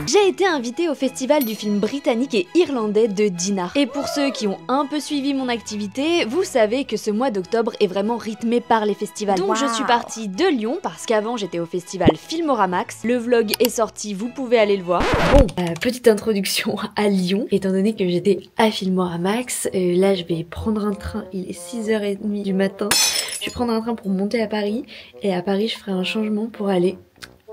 J'ai été invitée au festival du film britannique et irlandais de Dinard. Et pour ceux qui ont un peu suivi mon activité, vous savez que ce mois d'octobre est vraiment rythmé par les festivals. Donc je suis partie de Lyon parce qu'avant j'étais au festival Filmoramax. Le vlog est sorti, vous pouvez aller le voir. Bon, petite introduction à Lyon. Étant donné que j'étais à Filmoramax, là je vais prendre un train, il est 6h30 du matin. Je vais prendre un train pour monter à Paris et à Paris je ferai un changement pour aller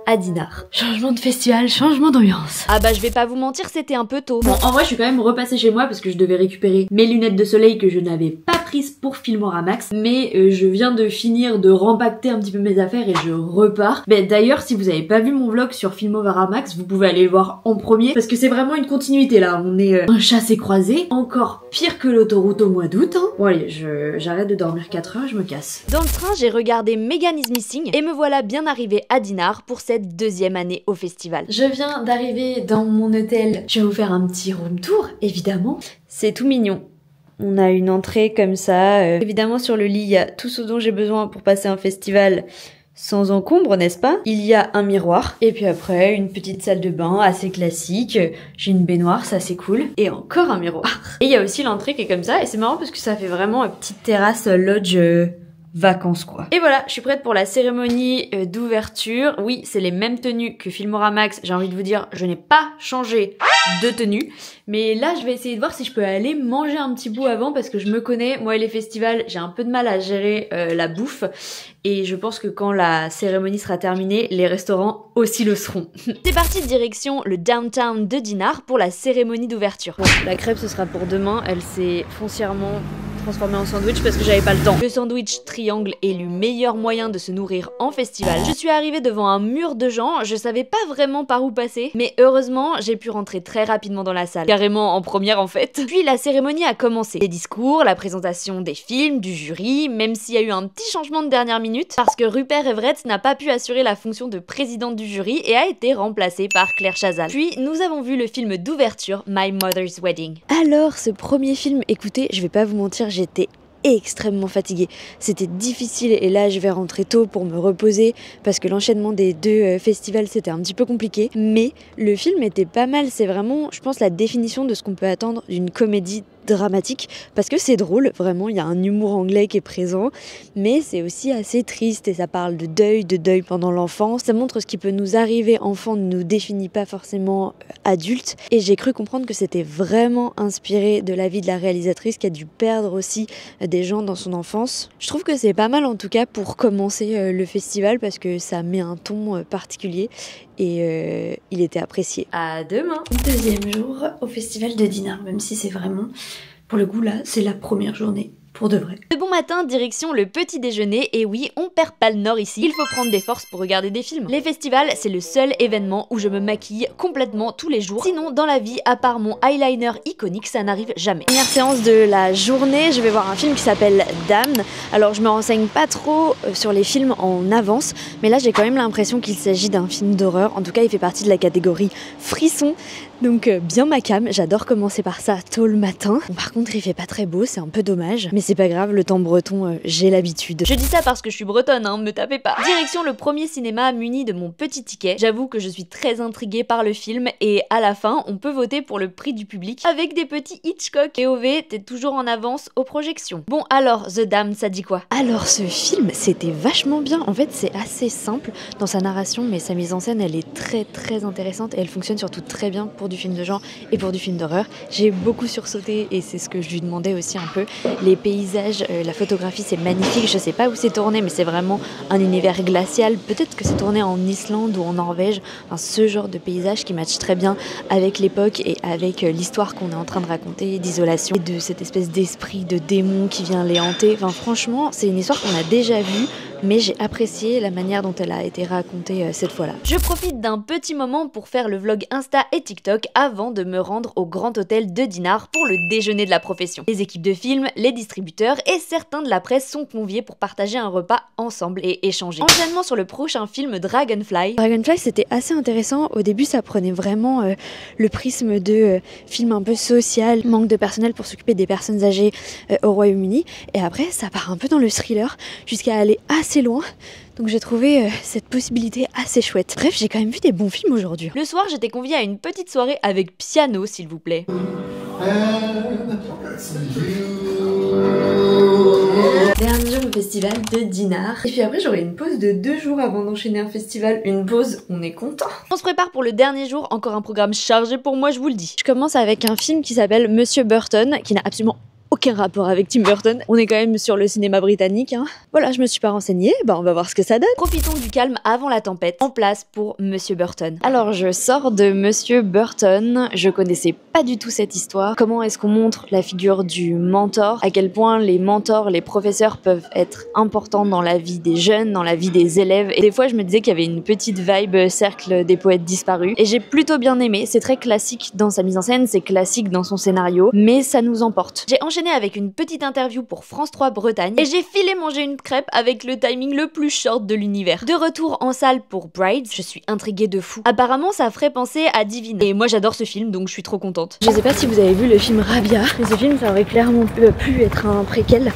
à Dinard. Changement de festival, changement d'ambiance. Ah bah je vais pas vous mentir, c'était un peu tôt. Bon, en vrai je suis quand même repassée chez moi parce que je devais récupérer mes lunettes de soleil que je n'avais pas prises pour Filmoramax. Mais je viens de finir de rempacter un petit peu mes affaires et je repars. Mais d'ailleurs si vous avez pas vu mon vlog sur Filmoramax, vous pouvez aller le voir en premier parce que c'est vraiment une continuité là. On est un chassé-croisé, encore pire que l'autoroute au mois d'août. Hein. Bon allez, j'arrête de dormir 4 heures, je me casse. Dans le train j'ai regardé Megan is Missing et me voilà bien arrivée à Dinard pour cette deuxième année au festival. Je viens d'arriver dans mon hôtel. Je vais vous faire un petit room tour, évidemment. C'est tout mignon. On a une entrée comme ça. Évidemment, sur le lit, il y a tout ce dont j'ai besoin pour passer un festival sans encombre, n'est-ce pas? Il y a un miroir. Et puis après, une petite salle de bain assez classique. J'ai une baignoire, ça c'est cool. Et encore un miroir. Et il y a aussi l'entrée qui est comme ça. Et c'est marrant parce que ça fait vraiment une petite terrasse lodge vacances quoi. Et voilà, je suis prête pour la cérémonie d'ouverture. Oui, c'est les mêmes tenues que Filmoramax. J'ai envie de vous dire, je n'ai pas changé de tenue. Mais là, je vais essayer de voir si je peux aller manger un petit bout avant parce que je me connais. Moi et les festivals, j'ai un peu de mal à gérer la bouffe. Et je pense que quand la cérémonie sera terminée, les restaurants aussi le seront. C'est parti, direction le downtown de Dinard pour la cérémonie d'ouverture. Bon, la crêpe ce sera pour demain. Elle s'est foncièrement transformée en sandwich parce que j'avais pas le temps. Le sandwich triangle est le meilleur moyen de se nourrir en festival. Je suis arrivée devant un mur de gens, je savais pas vraiment par où passer, mais heureusement j'ai pu rentrer très rapidement dans la salle. Carrément en première en fait. Puis la cérémonie a commencé. Les discours, la présentation des films, du jury, même s'il y a eu un petit changement de dernière minute, parce que Rupert Everett n'a pas pu assurer la fonction de présidente du jury et a été remplacé par Claire Chazal. Puis nous avons vu le film d'ouverture, My Mother's Wedding. Alors ce premier film, écoutez, je vais pas vous mentir, j'étais extrêmement fatiguée. C'était difficile et là je vais rentrer tôt pour me reposer parce que l'enchaînement des deux festivals c'était un petit peu compliqué. Mais le film était pas mal, c'est vraiment je pense la définition de ce qu'on peut attendre d'une comédie dramatique parce que c'est drôle, vraiment il y a un humour anglais qui est présent mais c'est aussi assez triste et ça parle de deuil pendant l'enfance, ça montre ce qui peut nous arriver enfant ne nous définit pas forcément adulte et j'ai cru comprendre que c'était vraiment inspiré de la vie de la réalisatrice qui a dû perdre aussi des gens dans son enfance. Je trouve que c'est pas mal en tout cas pour commencer le festival parce que ça met un ton particulier et il était apprécié. À demain. Deuxième jour au festival de Dinard, même si c'est vraiment, pour le coup là, c'est la première journée. Pour de vrai. De bon matin, direction le petit déjeuner, et oui, on perd pas le nord ici, il faut prendre des forces pour regarder des films. Les festivals, c'est le seul événement où je me maquille complètement tous les jours. Sinon, dans la vie, à part mon eyeliner iconique, ça n'arrive jamais. Première séance de la journée, je vais voir un film qui s'appelle Damned. Alors, je me renseigne pas trop sur les films en avance, mais là, j'ai quand même l'impression qu'il s'agit d'un film d'horreur. En tout cas, il fait partie de la catégorie frisson. Donc bien ma cam, j'adore commencer par ça tôt le matin. Par contre il fait pas très beau, c'est un peu dommage. Mais c'est pas grave, le temps breton, j'ai l'habitude. Je dis ça parce que je suis bretonne, hein, me tapez pas. Direction le premier cinéma muni de mon petit ticket. J'avoue que je suis très intriguée par le film et à la fin, on peut voter pour le prix du public avec des petits Hitchcock. Et OV, t'es toujours en avance aux projections. Bon alors, The Damned, ça dit quoi? Alors ce film, c'était vachement bien. En fait, c'est assez simple dans sa narration, mais sa mise en scène, elle est très intéressante et elle fonctionne surtout très bien pour du film de genre et pour du film d'horreur. J'ai beaucoup sursauté et c'est ce que je lui demandais aussi un peu. Les paysages, la photographie c'est magnifique, je sais pas où c'est tourné mais c'est vraiment un univers glacial. Peut-être que c'est tourné en Islande ou en Norvège, enfin, ce genre de paysage qui match très bien avec l'époque et avec l'histoire qu'on est en train de raconter d'isolation et de cette espèce d'esprit de démon qui vient les hanter. Enfin franchement c'est une histoire qu'on a déjà vue mais j'ai apprécié la manière dont elle a été racontée cette fois-là. Je profite d'un petit moment pour faire le vlog Insta et TikTok avant de me rendre au Grand Hôtel de Dinard pour le déjeuner de la profession. Les équipes de films, les distributeurs et certains de la presse sont conviés pour partager un repas ensemble et échanger. Enchaînement sur le prochain film Dragonfly. Dragonfly c'était assez intéressant, au début ça prenait vraiment le prisme de film un peu social, manque de personnel pour s'occuper des personnes âgées au Royaume-Uni et après ça part un peu dans le thriller jusqu'à aller assez assez loin. Donc j'ai trouvé cette possibilité assez chouette. Bref, j'ai quand même vu des bons films aujourd'hui. Le soir, j'étais conviée à une petite soirée avec piano, s'il vous plaît. Dernier jour au festival de Dinard. Et puis après j'aurai une pause de 2 jours avant d'enchaîner un festival. Une pause, on est content. On se prépare pour le dernier jour, encore un programme chargé pour moi, je vous le dis. Je commence avec un film qui s'appelle Monsieur Burton, qui n'a absolument aucun rapport avec Tim Burton. On est quand même sur le cinéma britannique, hein. Voilà, je me suis pas renseignée, bah on va voir ce que ça donne. Profitons du calme avant la tempête. En place pour Monsieur Burton. Alors je sors de Monsieur Burton, je connaissais pas du tout cette histoire. Comment est-ce qu'on montre la figure du mentor? À quel point les mentors, les professeurs peuvent être importants dans la vie des jeunes, dans la vie des élèves. Et des fois je me disais qu'il y avait une petite vibe cercle des poètes disparus. Et j'ai plutôt bien aimé, c'est très classique dans sa mise en scène, c'est classique dans son scénario, mais ça nous emporte. J'ai enchaîné avec une petite interview pour France 3 Bretagne et j'ai filé manger une crêpe avec le timing le plus short de l'univers. De retour en salle pour Brides, je suis intriguée de fou. Apparemment ça ferait penser à Divine et moi j'adore ce film donc je suis trop contente. Je sais pas si vous avez vu le film Rabia, mais ce film ça aurait clairement pu être un préquel.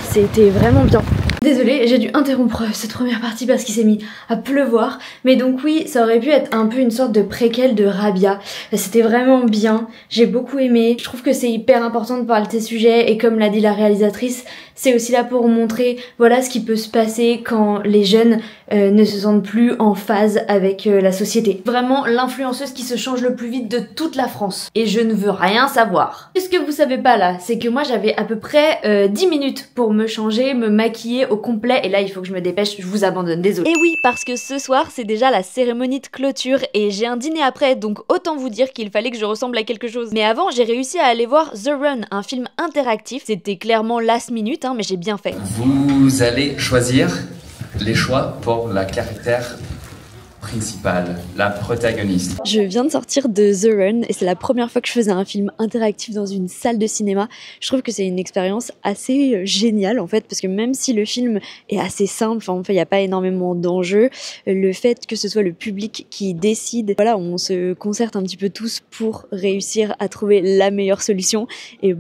C'était vraiment bien. Désolée, j'ai dû interrompre cette première partie parce qu'il s'est mis à pleuvoir. Mais donc oui, ça aurait pu être un peu une sorte de préquel de Rabia. C'était vraiment bien, j'ai beaucoup aimé. Je trouve que c'est hyper important de parler de ces sujets et comme l'a dit la réalisatrice, c'est aussi là pour montrer voilà ce qui peut se passer quand les jeunes ne se sentent plus en phase avec la société. Vraiment l'influenceuse qui se change le plus vite de toute la France. Et je ne veux rien savoir. Ce que vous savez pas là, c'est que moi j'avais à peu près 10 minutes pour me changer, me maquiller au complet et là il faut que je me dépêche, je vous abandonne, désolé. Et oui, parce que ce soir c'est déjà la cérémonie de clôture et j'ai un dîner après, donc autant vous dire qu'il fallait que je ressemble à quelque chose. Mais avant j'ai réussi à aller voir The Run, un film interactif. C'était clairement last minute hein, mais j'ai bien fait. Vous allez choisir les choix pour la caractère principale, la protagoniste. Je viens de sortir de The Run et c'est la première fois que je faisais un film interactif dans une salle de cinéma. Je trouve que c'est une expérience assez géniale en fait parce que même si le film est assez simple, enfin il n'y a pas énormément d'enjeux, le fait que ce soit le public qui décide, voilà, on se concerte un petit peu tous pour réussir à trouver la meilleure solution, et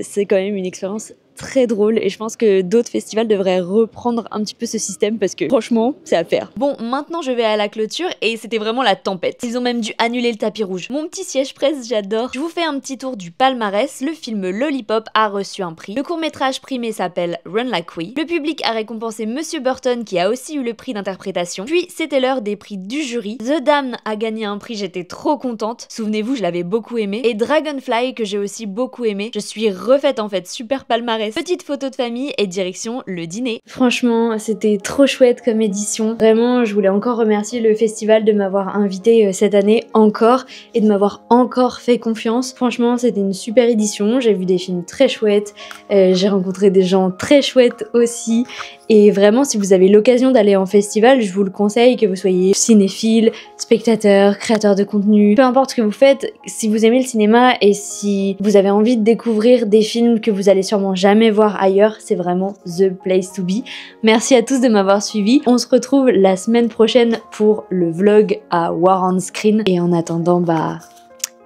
c'est quand même une expérience très drôle et je pense que d'autres festivals devraient reprendre un petit peu ce système parce que franchement c'est à faire. Bon, maintenant je vais à la clôture et c'était vraiment la tempête. Ils ont même dû annuler le tapis rouge. Mon petit siège presse, j'adore. Je vous fais un petit tour du palmarès. Le film Lollipop a reçu un prix. Le court-métrage primé s'appelle Run Like We. Le public a récompensé Monsieur Burton qui a aussi eu le prix d'interprétation. Puis c'était l'heure des prix du jury. The Damned a gagné un prix, j'étais trop contente. Souvenez-vous, je l'avais beaucoup aimé. Et Dragonfly que j'ai aussi beaucoup aimé. Je suis refaite en fait, super palmarès. Petite photo de famille et direction le dîner. Franchement, c'était trop chouette comme édition. Vraiment, je voulais encore remercier le festival de m'avoir invité cette année encore et de m'avoir encore fait confiance. Franchement, c'était une super édition. J'ai vu des films très chouettes. J'ai rencontré des gens très chouettes aussi. Et vraiment, si vous avez l'occasion d'aller en festival, je vous le conseille, que vous soyez cinéphile, spectateur, créateur de contenu, peu importe ce que vous faites, si vous aimez le cinéma et si vous avez envie de découvrir des films que vous allez sûrement jamais voir ailleurs, c'est vraiment the place to be. Merci à tous de m'avoir suivi. On se retrouve la semaine prochaine pour le vlog à War on Screen. Et en attendant,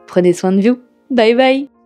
prenez soin de vous. Bye bye!